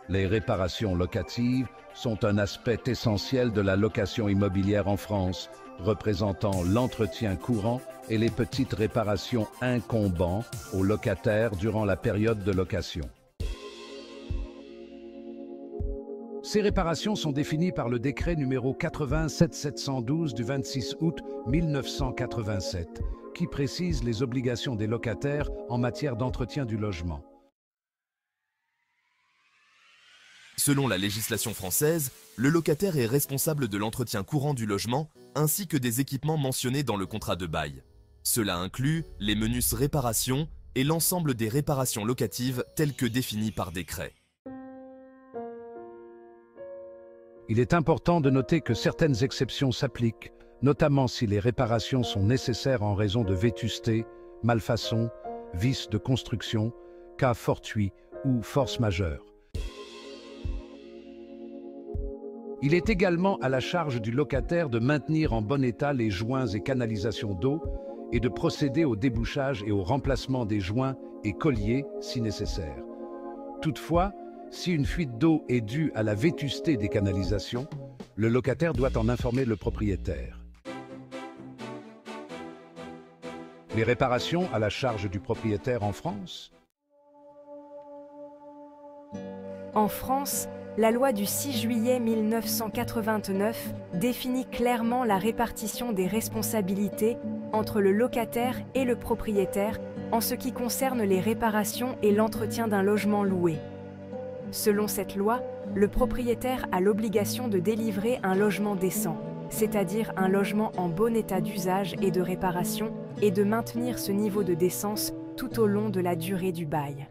Les réparations locatives sont un aspect essentiel de la location immobilière en France, représentant l'entretien courant et les petites réparations incombant aux locataires durant la période de location. Ces réparations sont définies par le décret numéro 87-712 du 26 août 1987, qui précise les obligations des locataires en matière d'entretien du logement. Selon la législation française, le locataire est responsable de l'entretien courant du logement ainsi que des équipements mentionnés dans le contrat de bail. Cela inclut les menus réparations et l'ensemble des réparations locatives telles que définies par décret. Il est important de noter que certaines exceptions s'appliquent, notamment si les réparations sont nécessaires en raison de vétusté, malfaçon, vices de construction, cas fortuits ou force majeure. Il est également à la charge du locataire de maintenir en bon état les joints et canalisations d'eau et de procéder au débouchage et au remplacement des joints et colliers si nécessaire. Toutefois, si une fuite d'eau est due à la vétusté des canalisations, le locataire doit en informer le propriétaire. Les réparations à la charge du propriétaire en France? En France, la loi du 6 juillet 1989 définit clairement la répartition des responsabilités entre le locataire et le propriétaire en ce qui concerne les réparations et l'entretien d'un logement loué. Selon cette loi, le propriétaire a l'obligation de délivrer un logement décent, c'est-à-dire un logement en bon état d'usage et de réparation, et de maintenir ce niveau de décence tout au long de la durée du bail.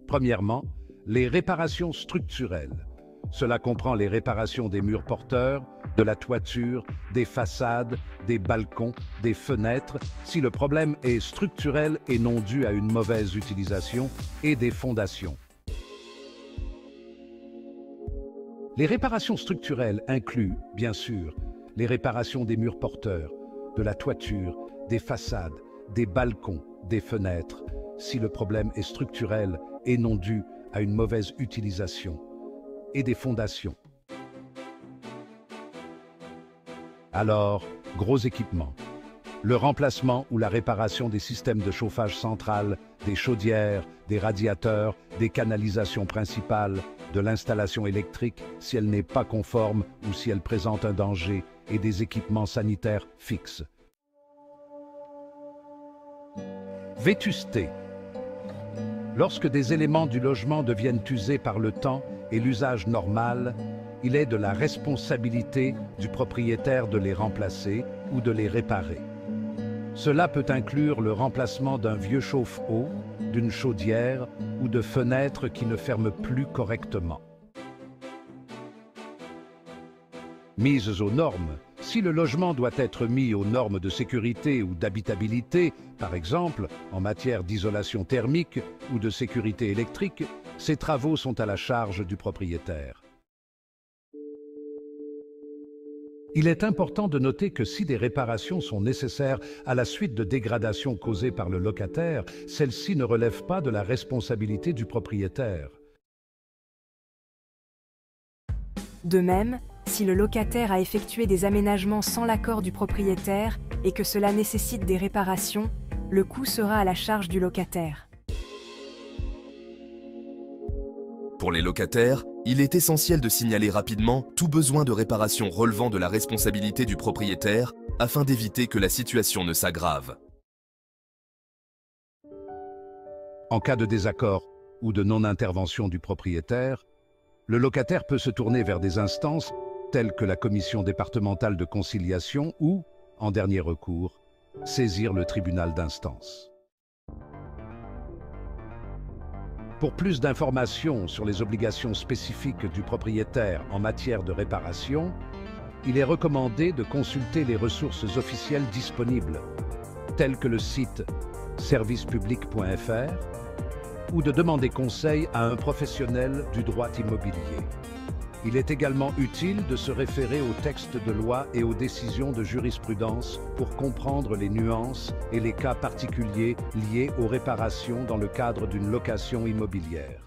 Premièrement, les réparations structurelles. Cela comprend les réparations des murs porteurs, de la toiture, des façades, des balcons, des fenêtres, si le problème est structurel et non dû à une mauvaise utilisation, et des fondations. Les réparations structurelles incluent, bien sûr, les réparations des murs porteurs, de la toiture, des façades, des balcons, des fenêtres, si le problème est structurel et non dû à une mauvaise utilisation, et des fondations. Alors, gros équipements. Le remplacement ou la réparation des systèmes de chauffage central, des chaudières, des radiateurs, des canalisations principales, de l'installation électrique si elle n'est pas conforme ou si elle présente un danger, et des équipements sanitaires fixes. Vétusté. Lorsque des éléments du logement deviennent usés par le temps et l'usage normal, il est de la responsabilité du propriétaire de les remplacer ou de les réparer. Cela peut inclure le remplacement d'un vieux chauffe-eau, d'une chaudière ou de fenêtres qui ne ferment plus correctement. Mise aux normes. Si le logement doit être mis aux normes de sécurité ou d'habitabilité, par exemple en matière d'isolation thermique ou de sécurité électrique, ces travaux sont à la charge du propriétaire. Il est important de noter que si des réparations sont nécessaires à la suite de dégradations causées par le locataire, celles-ci ne relèvent pas de la responsabilité du propriétaire. De même, si le locataire a effectué des aménagements sans l'accord du propriétaire et que cela nécessite des réparations, le coût sera à la charge du locataire. Pour les locataires, il est essentiel de signaler rapidement tout besoin de réparation relevant de la responsabilité du propriétaire afin d'éviter que la situation ne s'aggrave. En cas de désaccord ou de non-intervention du propriétaire, le locataire peut se tourner vers des instances telles que la commission départementale de conciliation ou, en dernier recours, saisir le tribunal d'instance. Pour plus d'informations sur les obligations spécifiques du propriétaire en matière de réparation, il est recommandé de consulter les ressources officielles disponibles, telles que le site servicepublic.fr, ou de demander conseil à un professionnel du droit immobilier. Il est également utile de se référer aux textes de loi et aux décisions de jurisprudence pour comprendre les nuances et les cas particuliers liés aux réparations dans le cadre d'une location immobilière.